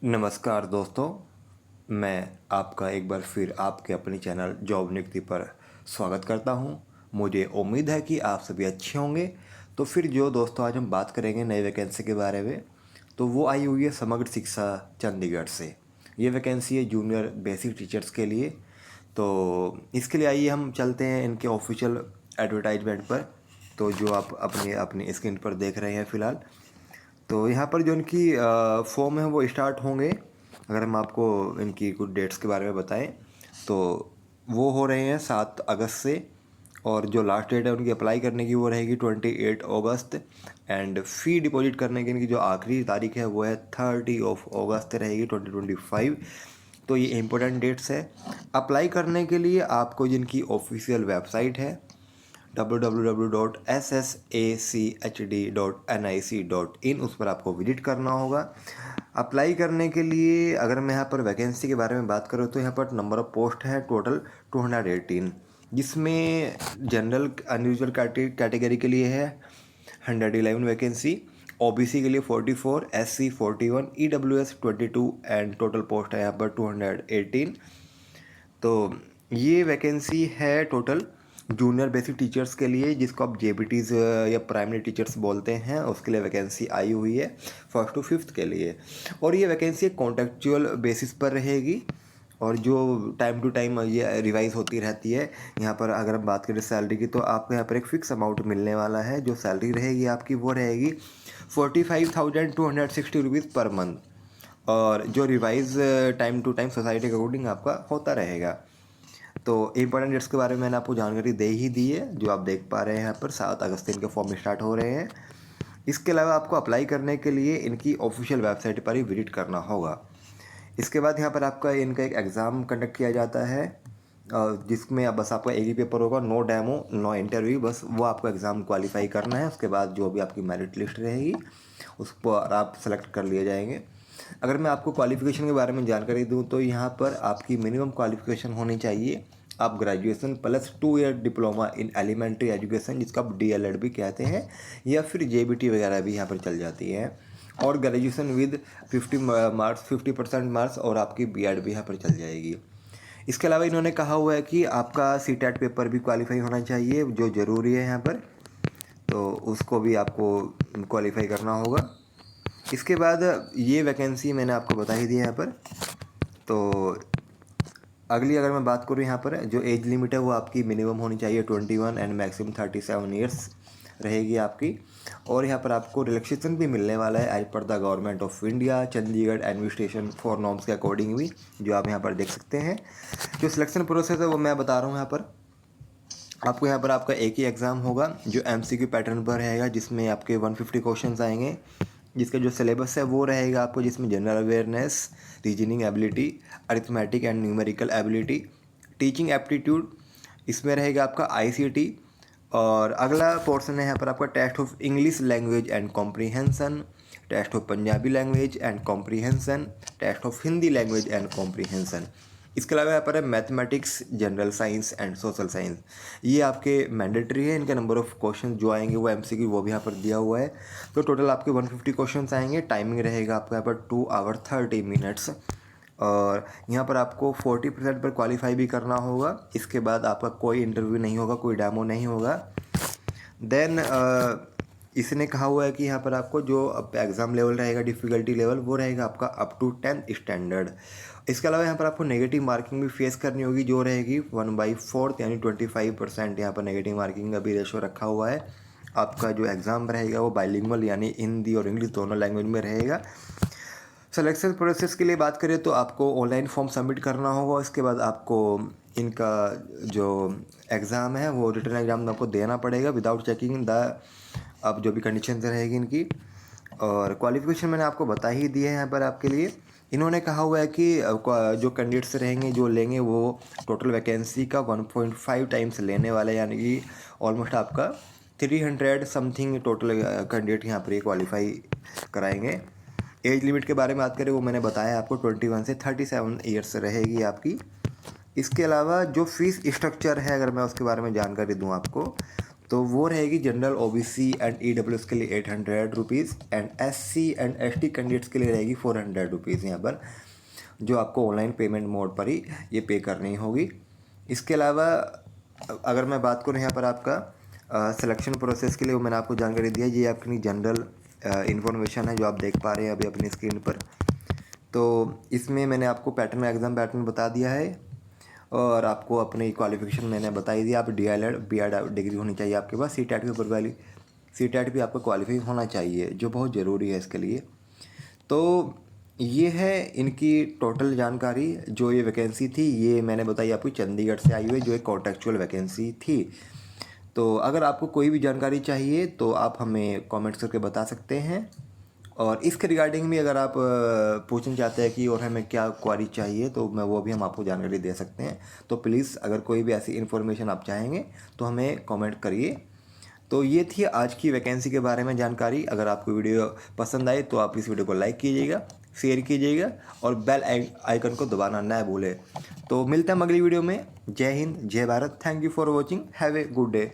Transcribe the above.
नमस्कार दोस्तों, मैं आपका एक बार फिर आपके अपने चैनल जॉब नियुक्ति पर स्वागत करता हूं। मुझे उम्मीद है कि आप सभी अच्छे होंगे। तो फिर जो दोस्तों आज हम बात करेंगे नई वैकेंसी के बारे में, तो वो आई हुई है समग्र शिक्षा चंडीगढ़ से। ये वैकेंसी है जूनियर बेसिक टीचर्स के लिए। तो इसके लिए आइए हम चलते हैं इनके ऑफिशियल एडवर्टाइजमेंट पर। तो जो आप अपने अपनी स्क्रीन पर देख रहे हैं फ़िलहाल, तो यहाँ पर जो इनकी फॉर्म है वो स्टार्ट होंगे। अगर हम आपको इनकी कुछ डेट्स के बारे में बताएं तो वो हो रहे हैं 7 अगस्त से, और जो लास्ट डेट है उनकी अप्लाई करने की वो रहेगी 28 अगस्त। एंड फ़ी डिपॉजिट करने की इनकी जो आखिरी तारीख है वो है 30 अगस्त रहेगी 2025। तो ये इम्पोर्टेंट डेट्स है। अप्लाई करने के लिए आपको जिनकी ऑफिशियल वेबसाइट है www.ssachd.nic.in, उस पर आपको विजिट करना होगा। अप्लाई करने के लिए अगर मैं यहाँ पर वैकेंसी के बारे में बात करूँ तो यहाँ पर नंबर ऑफ़ पोस्ट है टोटल 218, जिसमें जनरल अनयूजुअल कैटेगरी के लिए है 111 वैकेंसी, ओबीसी के लिए 44, SC 41, EWS 22 and total post है यहाँ पर 218। तो ये वैकेंसी है टोटल जूनियर बेसिक टीचर्स के लिए, जिसको आप जेबीटीज़ या प्राइमरी टीचर्स बोलते हैं, उसके लिए वैकेंसी आई हुई है 1st to 5th के लिए। और ये वैकेंसी कॉन्ट्रेक्चुअल बेसिस पर रहेगी, और जो टाइम टू टाइम ये रिवाइज होती रहती है। यहाँ पर अगर हम बात करें सैलरी की, तो आपको यहाँ पर एक फ़िक्स अमाउंट मिलने वाला है। जो सैलरी रहेगी आपकी वो रहेगी 45,260 रुपीज़ पर मंथ, और जो revise time to time society के अकॉर्डिंग आपका होता रहेगा। तो इंपॉर्टेंट डेट्स के बारे में मैंने आपको जानकारी दे ही दी है, जो आप देख पा रहे हैं यहाँ पर 7 अगस्त से इनके फॉर्म स्टार्ट हो रहे हैं। इसके अलावा आपको अप्लाई करने के लिए इनकी ऑफिशियल वेबसाइट पर ही विजिट करना होगा। इसके बाद यहाँ पर आपका इनका एक एग्ज़ाम कंडक्ट किया जाता है, जिसमें अब बस आपका एक ही पेपर होगा, नो डेमो नो इंटरव्यू, बस वो आपको एग्ज़ाम क्वालिफाई करना है। उसके बाद जो भी आपकी मेरिट लिस्ट रहेगी उस पर आप सेलेक्ट कर लिए जाएंगे। अगर मैं आपको क्वालिफ़िकेशन के बारे में जानकारी दूं तो यहाँ पर आपकी मिनिमम क्वालिफ़िकेशन होनी चाहिए, आप graduation plus 2 year diploma in elementary education, जिसको आप डीएलएड भी कहते हैं, या फिर जेबीटी वगैरह भी यहाँ पर चल जाती है, और ग्रेजुएशन विद 50% मार्क्स, और आपकी बीएड भी यहाँ पर चल जाएगी। इसके अलावा इन्होंने कहा हुआ है कि आपका सीटेट पेपर भी क्वालिफाई होना चाहिए, जो ज़रूरी है यहाँ पर, तो उसको भी आपको क्वालिफाई करना होगा। इसके बाद ये वैकेंसी मैंने आपको बता ही दी है यहाँ पर। तो अगली अगर मैं बात करूँ यहाँ पर, जो एज लिमिट है वो आपकी मिनिमम होनी चाहिए 21 एंड मैक्सिमम 37 ईयर्स रहेगी आपकी। और यहाँ पर आपको रिलैक्सेशन भी मिलने वाला है as per the government of India, Chandigarh administration for norms के अकॉर्डिंग भी, जो आप यहाँ पर देख सकते हैं। जो सिलेक्शन प्रोसेस है वो मैं बता रहा हूँ यहाँ पर आपको। यहाँ पर आपका एक ही एग्ज़ाम होगा जो एमसीक्यू पैटर्न पर रहेगा, जिसमें आपके 150 क्वेश्चंस आएंगे। जिसका जो सिलेबस है वो रहेगा आपको, जिसमें general awareness, reasoning ability, arithmetic and numerical ability, teaching aptitude, इसमें रहेगा आपका आईसीटी। और अगला पोर्शन है यहाँ पर आपका test of English language and comprehension, test of Punjabi language and comprehension, test of Hindi language and comprehension. इसके अलावा यहाँ पर है mathematics, general science and social science. ये आपके मैंडेटरी है। इनके नंबर ऑफ़ क्वेश्चन जो आएंगे वो एमसीक्यू वो भी यहाँ पर दिया हुआ है। तो टोटल आपके 150 क्वेश्चन आएंगे। टाइमिंग रहेगा आपका यहाँ पर 2 आवर 30 मिनट्स, और यहाँ पर आपको 40% पर क्वालिफाई भी करना होगा। इसके बाद आपका कोई इंटरव्यू नहीं होगा, कोई डेमो नहीं होगा। देन इसने कहा हुआ है कि यहाँ पर आपको जो एग्ज़ाम लेवल रहेगा, डिफ़िकल्टी लेवल, वो रहेगा आपका अप टू 10th स्टैंडर्ड। इसके अलावा यहाँ पर आपको नेगेटिव मार्किंग भी फेस करनी होगी, जो रहेगी 1/4 यानी 25%। यहाँ पर नेगेटिव मार्किंग का भी रेशो रखा हुआ है। आपका जो एग्ज़ाम रहेगा वो बाइलिंगुअल यानी हिंदी और इंग्लिश दोनों लैंग्वेज में रहेगा। सिलेक्शन प्रोसेस की लिए बात करें तो आपको ऑनलाइन फॉर्म सबमिट करना होगा। इसके बाद आपको इनका जो एग्ज़ाम है वो रिटन एग्ज़ाम आपको देना पड़ेगा विदाउट चेकिंग द, अब जो भी कंडीशन रहेगी इनकी। और क्वालिफिकेशन मैंने आपको बता ही दी है यहाँ पर आपके लिए। इन्होंने कहा हुआ है कि जो कैंडिडेट्स रहेंगे जो लेंगे वो टोटल वैकेंसी का 1.5 टाइम्स लेने वाले, यानी कि ऑलमोस्ट आपका 300 समथिंग टोटल कैंडिडेट यहाँ पर क्वालिफाई कराएंगे। एज लिमिट के बारे में बात करें वो मैंने बताया आपको 21 से 37 ईयर्स रहेगी आपकी। इसके अलावा जो फीस स्ट्रक्चर है, अगर मैं उसके बारे में जानकारी दूं आपको, तो वो रहेगी जनरल ओबीसी एंड ईडब्ल्यूएस के लिए 800 rupees and SC and ST candidates के लिए रहेगी 400 रुपीज़ यहाँ पर, जो आपको ऑनलाइन पेमेंट मोड पर ही ये पे करनी होगी। इसके अलावा अगर मैं बात करूँ यहाँ पर आपका सिलेक्शन प्रोसेस के लिए, वो मैंने आपको जानकारी दी है। ये आपकी जनरल इन्फॉर्मेशन है जो आप देख पा रहे हैं अभी अपनी स्क्रीन पर। तो इसमें मैंने आपको पैटर्न, एग्ज़ाम पैटर्न बता दिया है और आपको अपनी क्वालिफिकेशन मैंने बताई दी। आप DLED B.Ed डिग्री होनी चाहिए आपके पास। CTET के ऊपर वाली CTET भी आपका क्वालिफाई होना चाहिए, जो बहुत ज़रूरी है इसके लिए। तो ये है इनकी टोटल जानकारी। जो ये वैकेंसी थी ये मैंने बताई आपको चंडीगढ़ से आई हुई है, जो एक कॉन्ट्रेक्चुअल वैकेंसी थी। तो अगर आपको कोई भी जानकारी चाहिए तो आप हमें कमेंट्स करके बता सकते हैं। और इसके रिगार्डिंग भी अगर आप पूछना चाहते हैं कि और हमें क्या क्वारी चाहिए, तो मैं वो भी हम आपको जानकारी दे सकते हैं। तो प्लीज़ अगर कोई भी ऐसी इन्फॉर्मेशन आप चाहेंगे तो हमें कमेंट करिए। तो ये थी आज की वैकेंसी के बारे में जानकारी। अगर आपको वीडियो पसंद आए तो आप इस वीडियो को लाइक कीजिएगा, शेयर कीजिएगा और बेल आइकन को दबाना ना भूलें। तो मिलते हैं अगली वीडियो में। जय हिंद, जय Bharat. Thank you for watching. Have a good day.